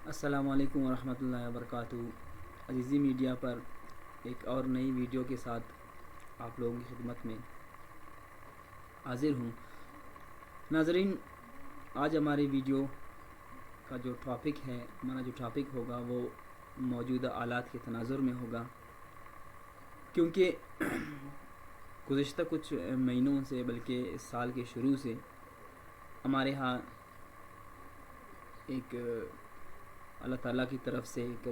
السلام علیکم ورحمۃ اللہ وبرکاتہ۔ عزیزی میڈیا پر ایک اور نئی ویڈیو کے ساتھ آپ لوگوں کی خدمت میں حاضر ہوں۔ ناظرین، آج ہماری ویڈیو کا جو ٹاپک ہے، ہمارا جو ٹاپک ہوگا وہ موجودہ آلات کے تناظر میں ہوگا، کیونکہ گزشتہ کچھ مہینوں سے بلکہ اس سال کے شروع سے ہمارے ہاں ایک اللہ تعالیٰ کی طرف سے ایک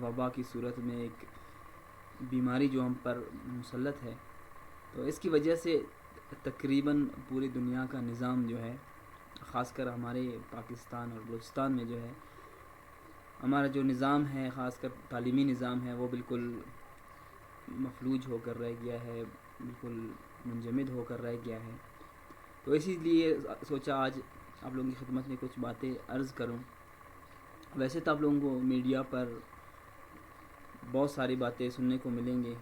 وبا کی صورت میں ایک بیماری جو ہم پر مسلط ہے، تو اس کی وجہ سے تقریباً پوری دنیا کا نظام جو ہے، خاص کر ہمارے پاکستان اور بلوچستان میں جو ہے ہمارا جو نظام ہے، خاص کر تعلیمی نظام ہے، وہ بالکل مفلوج ہو کر رہ گیا ہے، بالکل منجمد ہو کر رہ گیا ہے۔ تو اسی لیے سوچا آج آپ لوگوں کی خدمت میں کچھ باتیں عرض کروں۔ ویسے تو آپ لوگوں کو میڈیا پر بہت ساری باتیں سننے کو ملیں گے،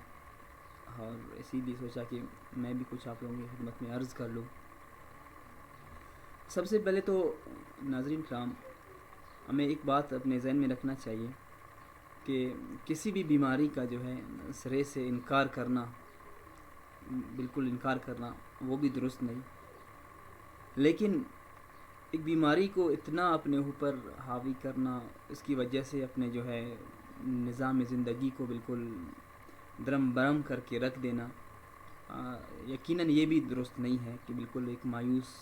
اور اسی لیے سوچا کہ میں بھی کچھ آپ لوگوں کی خدمت میں عرض کر لوں۔ سب سے پہلے تو ناظرین کرام، ہمیں ایک بات اپنے ذہن میں رکھنا چاہیے کہ کسی بھی بیماری کا جو ہے سرے سے انکار کرنا، بالکل انکار کرنا وہ بھی درست نہیں، لیکن ایک بیماری کو اتنا اپنے اوپر حاوی کرنا، اس کی وجہ سے اپنے جو ہے نظام زندگی کو بالکل درم برم کر کے رکھ دینا، یقیناً یہ بھی درست نہیں ہے کہ بالکل ایک مایوس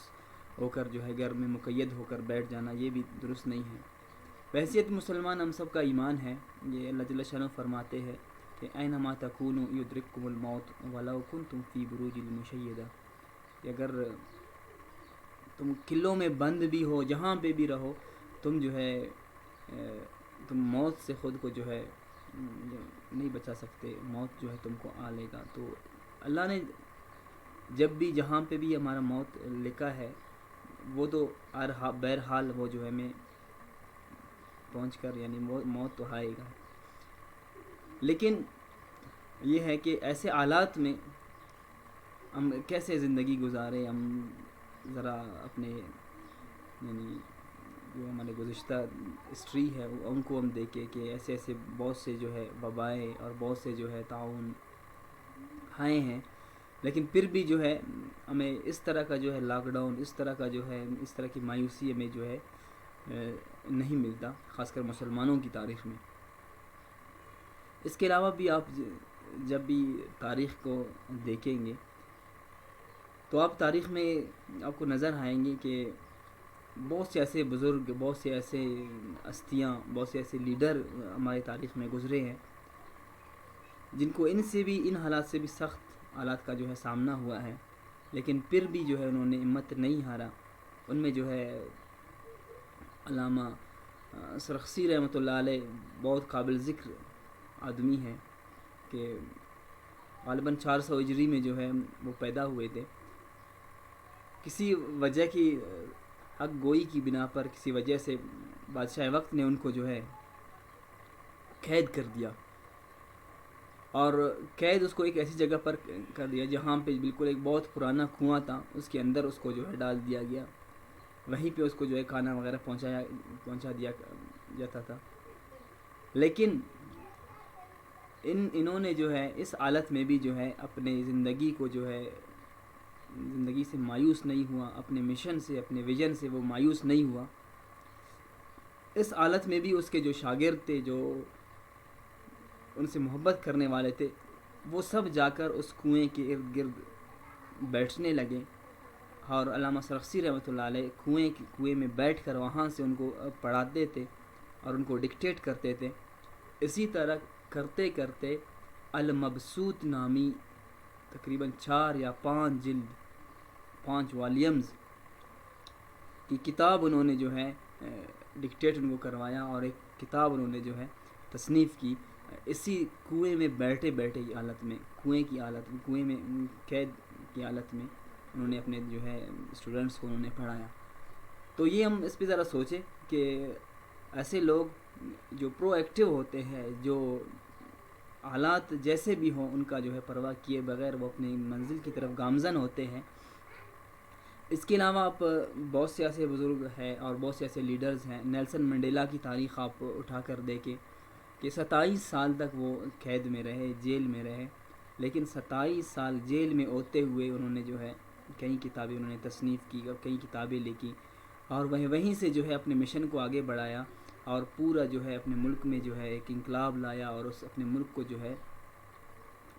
ہو کر جو ہے گھر میں مقید ہو کر بیٹھ جانا، یہ بھی درست نہیں ہے۔ بحیثیت مسلمان ہم سب کا ایمان ہے، یہ اللہ جل شانہ فرماتے ہیں کہ اینما تکونوا یدرککم الموت ولو کنتم فی بروج مشیدہ، کہ اگر تم قلعوں میں بند بھی ہو، جہاں پہ بھی رہو، تم جو ہے تم موت سے خود کو جو ہے نہیں بچا سکتے، موت جو ہے تم کو آ لے گا۔ تو اللہ نے جب بھی جہاں پہ بھی ہمارا موت لکھا ہے، وہ تو بہرحال وہ جو ہے ہمیں پہنچ کر یعنی موت تو آئے گا، لیکن یہ ہے کہ ایسے حالات میں ہم کیسے زندگی گزاریں۔ ہم ذرا اپنے یعنی جو ہمارے گزشتہ ہسٹری ہے ان کو ہم دیکھیں کہ ایسے ایسے بہت سے جو ہے وبائیں اور بہت سے جو ہے تعاون آئے ہیں، لیکن پھر بھی جو ہے ہمیں اس طرح کا جو ہے لاک ڈاؤن، اس طرح کا جو ہے اس طرح کی مایوسی ہمیں جو ہے نہیں ملتا، خاص کر مسلمانوں کی تاریخ میں۔ اس کے علاوہ بھی آپ جب بھی تاریخ کو دیکھیں گے تو آپ تاریخ میں آپ کو نظر آئیں گے کہ بہت سے ایسے بزرگ، بہت سے ایسے ہستیاں، بہت سے ایسے لیڈر ہمارے تاریخ میں گزرے ہیں جن کو ان حالات سے بھی سخت حالات کا جو ہے سامنا ہوا ہے، لیکن پھر بھی جو ہے انہوں نے ہمت نہیں ہارا۔ ان میں جو ہے علامہ سرخسی رحمۃ اللہ علیہ بہت قابل ذکر آدمی ہے کہ غالباً 400 ہجری میں جو ہے وہ پیدا ہوئے تھے۔ کسی وجہ کی حق گوئی کی بنا پر، کسی وجہ سے بادشاہ وقت نے ان کو جو ہے قید کر دیا، اور قید اس کو ایک ایسی جگہ پر کر دیا جہاں پہ بالکل ایک بہت پرانا کنواں تھا، اس کے اندر اس کو جو ہے ڈال دیا گیا، وہیں پہ اس کو جو ہے کھانا وغیرہ پہنچا دیا جاتا تھا۔ لیکن انہوں نے جو ہے اس حالت میں بھی جو ہے اپنے زندگی کو جو ہے زندگی سے مایوس نہیں ہوا، اپنے مشن سے، اپنے ویژن سے وہ مایوس نہیں ہوا۔ اس حالت میں بھی اس کے جو شاگرد تھے، جو ان سے محبت کرنے والے تھے، وہ سب جا کر اس کنویں کے ارد گرد بیٹھنے لگے، اور علامہ سرخسی رحمۃ اللہ علیہ کنویں میں بیٹھ کر وہاں سے ان کو پڑھاتے تھے اور ان کو ڈکٹیٹ کرتے تھے۔ اسی طرح کرتے کرتے المبسوط نامی تقریباً 4 یا 5 جلد، 5 والیمز کی کتاب انہوں نے جو ہے ڈکٹیٹ ان کو کروایا، اور ایک کتاب انہوں نے جو ہے تصنیف کی، اسی کنویں میں بیٹھے بیٹھے کی حالت میں، کنویں میں قید کی حالت میں انہوں نے اپنے جو ہے اسٹوڈنٹس کو انہوں نے پڑھایا۔ تو یہ ہم اس پہ ذرا سوچیں کہ ایسے لوگ جو پرو ایکٹیو ہوتے ہیں، جو حالات جیسے بھی ہوں ان کا جو ہے پرواہ کیے بغیر وہ اپنی منزل کی طرف گامزن ہوتے ہیں، اس کے علاوہ آپ بہت سے ایسے بزرگ ہیں اور بہت سے ایسے لیڈرز ہیں. نیلسن منڈیلا کی تاریخ آپ اٹھا کر دیکھیں کہ 27 سال تک وہ قید میں رہے, جیل میں رہے, لیکن 27 سال جیل میں ہوتے ہوئے انہوں نے جو ہے کئی کتابیں انہوں نے تصنیف کی اور کئی کتابیں لکھی, اور وہیں سے جو ہے اپنے مشن کو آگے بڑھایا اور پورا جو ہے اپنے ملک میں جو ہے ایک انقلاب لایا اور اپنے ملک کو جو ہے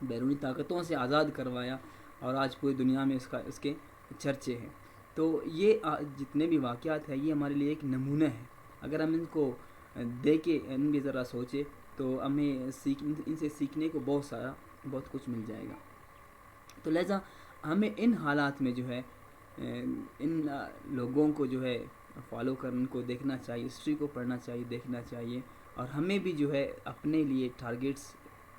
بیرونی طاقتوں سے آزاد کروایا, اور آج پوری دنیا میں اس کے چرچے ہیں. تو یہ جتنے بھی واقعات ہیں یہ ہمارے لیے ایک نمونہ ہے. اگر ہم ان کو دیکھیں, ان بھی ذرا سوچیں, تو ہمیں ان سے سیکھنے کو بہت کچھ مل جائے گا. تو لہذا ہمیں ان حالات میں جو ہے ان لوگوں کو جو ہے فالو کرنے, ان کو دیکھنا چاہیے, ہسٹری کو پڑھنا چاہیے, دیکھنا چاہیے, اور ہمیں بھی جو ہے اپنے لیے ٹارگیٹس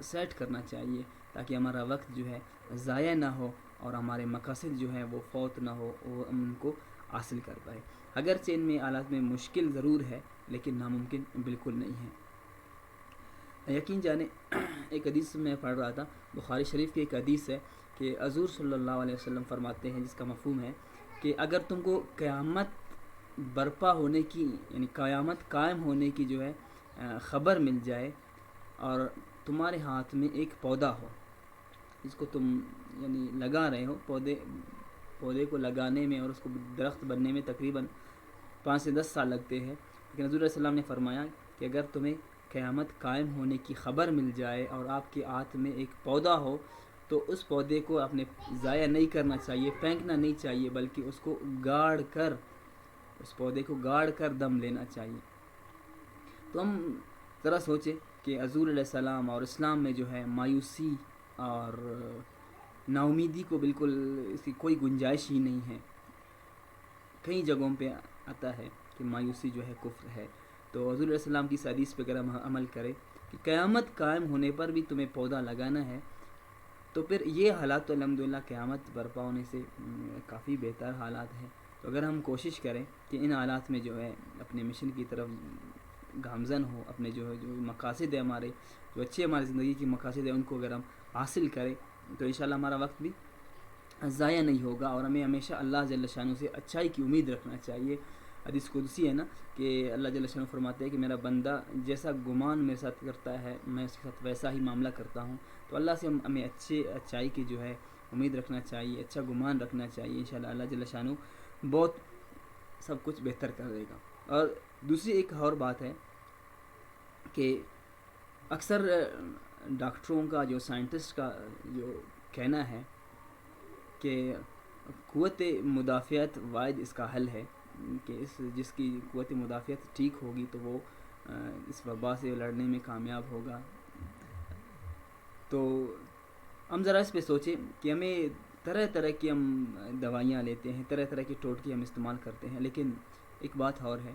سیٹ کرنا چاہیے تاکہ ہمارا وقت جو ہے ضائع نہ ہو اور ہمارے مقاصد جو ہیں وہ فوت نہ ہو, وہ ہم ان کو حاصل کر پائے. اگرچہ ان میں حالات میں مشکل ضرور ہے لیکن ناممکن بالکل نہیں ہے. یقین جانے ایک حدیث میں پڑھ رہا تھا, بخاری شریف کی ایک حدیث ہے کہ حضور صلی اللہ علیہ وسلم فرماتے ہیں, جس کا مفہوم ہے کہ اگر تم کو قیامت برپا ہونے کی یعنی قیامت قائم ہونے کی جو ہے خبر مل جائے اور تمہارے ہاتھ میں ایک پودا ہو جس کو تم یعنی لگا رہے ہو, پودے کو لگانے میں اور اس کو درخت بننے میں تقریباً 5 سے 10 سال لگتے ہیں, لیکن حضور علیہ السلام نے فرمایا کہ اگر تمہیں قیامت قائم ہونے کی خبر مل جائے اور آپ کے ہاتھ میں ایک پودا ہو تو اس پودے کو آپ نے ضائع نہیں کرنا چاہیے, پھینکنا نہیں چاہیے, بلکہ اس کو گاڑ کر, اس پودے کو گاڑ کر دم لینا چاہیے. تو ہم ذرا سوچیں کہ حضور علیہ السلام اور اسلام میں جو ہے مایوسی اور نا امیدی کو بالکل اس کی کوئی گنجائش ہی نہیں ہے. کئی جگہوں پہ آتا ہے کہ مایوسی جو ہے کفر ہے. تو حضور علیہ السلام کی اس حدیث پہ اگر ہم عمل کریں کہ قیامت قائم ہونے پر بھی تمہیں پودا لگانا ہے, تو پھر یہ حالات تو الحمدللہ قیامت برپا ہونے سے کافی بہتر حالات ہیں. تو اگر ہم کوشش کریں کہ ان حالات میں جو ہے اپنے مشن کی طرف گامزن ہو, اپنے جو مقاصد ہے ہمارے, جو اچھے ہماری زندگی کے مقاصد ہیں, ان کو اگر ہم حاصل کریں تو انشاءاللہ ہمارا وقت بھی ضائع نہیں ہوگا, اور ہمیں ہمیشہ اللہ جل شانہ سے اچھائی کی امید رکھنا چاہیے. حدیث قدسی ہے نا کہ اللہ جل شانہ فرماتے ہیں کہ میرا بندہ جیسا گمان میرے ساتھ کرتا ہے میں اس کے ساتھ ویسا ہی معاملہ کرتا ہوں. تو اللہ سے ہمیں اچھائی کی جو ہے امید رکھنا چاہیے, اچھا گمان رکھنا چاہیے. انشاءاللہ اللہ جل شانہ بہت سب کچھ بہتر کر دے گا. اور دوسری ایک اور بات ہے کہ اکثر ڈاکٹروں کا جو سائنٹسٹ کا جو کہنا ہے کہ قوت مدافعت واحد اس کا حل ہے, کہ جس کی قوت مدافعت ٹھیک ہوگی تو وہ اس وبا سے لڑنے میں کامیاب ہوگا. تو ہم ذرا اس پہ سوچیں کہ ہمیں طرح طرح کی ہم دوائیاں لیتے ہیں, طرح طرح کے ٹوٹکے ہم استعمال کرتے ہیں, لیکن ایک بات اور ہے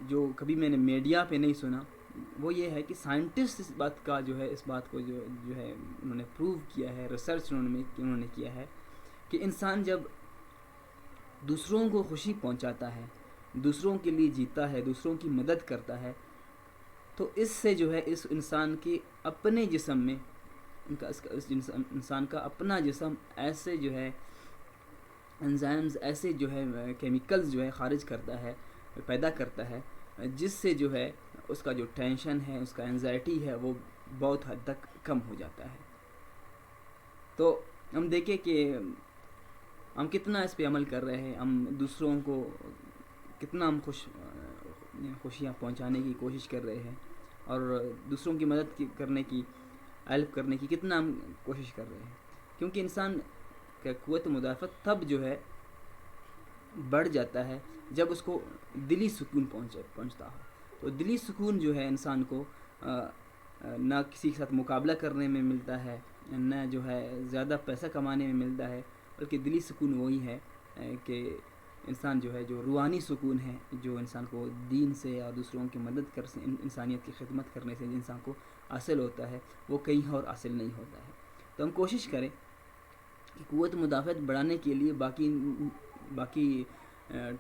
جو کبھی میں نے میڈیا پہ نہیں سنا, وہ یہ ہے کہ سائنٹسٹ اس بات کو جو ہے انہوں نے پروو کیا ہے, ریسرچ انہوں نے کیا ہے کہ انسان جب دوسروں کو خوشی پہنچاتا ہے, دوسروں کے لیے جیتا ہے, دوسروں کی مدد کرتا ہے, تو اس سے جو ہے اس انسان کے اپنے جسم میں انسان کا اپنا جسم ایسے جو ہے انزائمز, ایسے جو ہے کیمیکلز جو ہے خارج کرتا ہے, پیدا کرتا ہے, جس سے جو ہے اس کا جو ٹینشن ہے, اس کا انزائٹی ہے, وہ بہت حد تک کم ہو جاتا ہے. تو ہم دیکھیں کہ ہم کتنا اس پہ عمل کر رہے ہیں, ہم دوسروں کو کتنا ہم خوشیاں پہنچانے کی کوشش کر رہے ہیں, اور دوسروں کی مدد کرنے کی, ہیلپ کرنے کی کتنا ہم کوشش کر رہے ہیں. کیونکہ انسان کا قوت مدافعت تب جو ہے بڑھ جاتا ہے جب اس کو دلی سکون پہنچتا ہو. تو دلی سکون جو ہے انسان کو نہ کسی کے ساتھ مقابلہ کرنے میں ملتا ہے, نہ جو ہے زیادہ پیسہ کمانے میں ملتا ہے, بلکہ دلی سکون وہی ہے کہ انسان جو ہے جو روحانی سکون ہے, جو انسان کو دین سے اور دوسروں کی مدد انسانیت کی خدمت کرنے سے انسان کو حاصل ہوتا ہے, وہ کہیں اور حاصل نہیں ہوتا ہے. تو ہم کوشش کریں کہ قوت مدافعت بڑھانے کے لیے باقی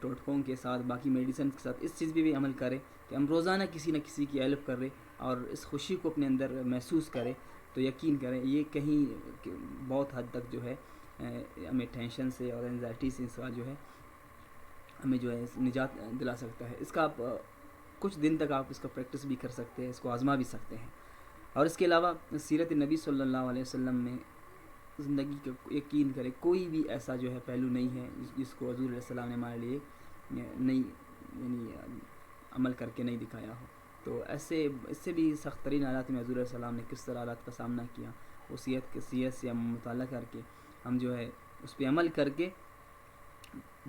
ٹوٹکوں کے ساتھ, باقی میڈیسن کے ساتھ اس چیز پہ بھی عمل کریں کہ ہم روزانہ کسی نہ کسی کی ہیلپ کریں اور اس خوشی کو اپنے اندر محسوس کریں. تو یقین کریں یہ کہیں بہت حد تک جو ہے ہمیں ٹینشن سے اور انزائٹی سے اس کا جو ہے ہمیں جو ہے نجات دلا سکتا ہے. اس کا آپ کچھ دن تک آپ اس کا پریکٹس بھی کر سکتے ہیں, اس کو آزما بھی سکتے ہیں. اور اس کے علاوہ سیرت نبی صلی اللہ علیہ وسلم میں زندگی کو یقین کرے کوئی بھی ایسا جو ہے پہلو نہیں ہے جس کو حضور علیہ السلام نے ہمارے لیے نہیں یعنی عمل کر کے نہیں دکھایا ہو. تو ایسے اس سے بھی سخت ترین حالات میں حضور علیہ السلام نے کس طرح حالات کا سامنا کیا, وہ سیرت سے ہم مطالعہ کر کے ہم جو ہے اس پہ عمل کر کے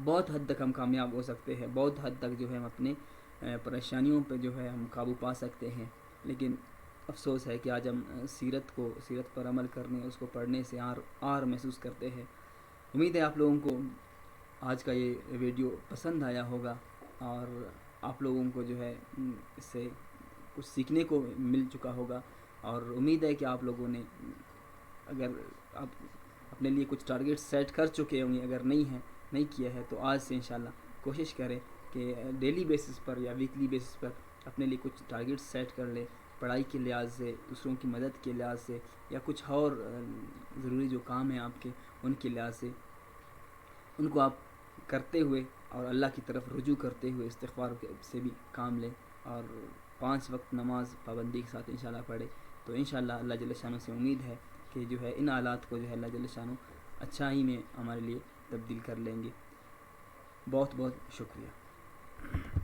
بہت حد تک ہم کامیاب ہو سکتے ہیں, بہت حد تک جو ہے ہم اپنے پریشانیوں پہ جو ہے ہم قابو پا سکتے ہیں. لیکن افسوس ہے کہ آج ہم سیرت پر عمل کرنے, اس کو پڑھنے سے آر محسوس کرتے ہیں. امید ہے آپ لوگوں کو آج کا یہ ویڈیو پسند آیا ہوگا اور آپ لوگوں کو جو ہے اس سے کچھ سیکھنے کو مل چکا ہوگا. اور امید ہے کہ آپ لوگوں نے اگر آپ اپنے لیے کچھ ٹارگیٹ سیٹ کر چکے ہوں گے, اگر نہیں کیا ہے تو آج سے انشاءاللہ کوشش کریں کہ ڈیلی بیسس پر یا ویکلی بیسس پر اپنے لیے کچھ ٹارگیٹ سیٹ کر لیں, پڑھائی کے لحاظ سے, دوسروں کی مدد کے لحاظ سے, یا کچھ اور ضروری جو کام ہیں آپ کے ان کے لحاظ سے, ان کو آپ کرتے ہوئے اور اللہ کی طرف رجوع کرتے ہوئے استغفار سے بھی کام لیں, اور 5 وقت نماز پابندی کے ساتھ انشاءاللہ پڑھیں. تو انشاءاللہ اللہ جل شانہ سے امید ہے کہ جو ہے ان حالات کو جو ہے اللہ جل شانہ اچھائی میں ہمارے لیے تبدیل کر لیں گے. بہت بہت شکریہ.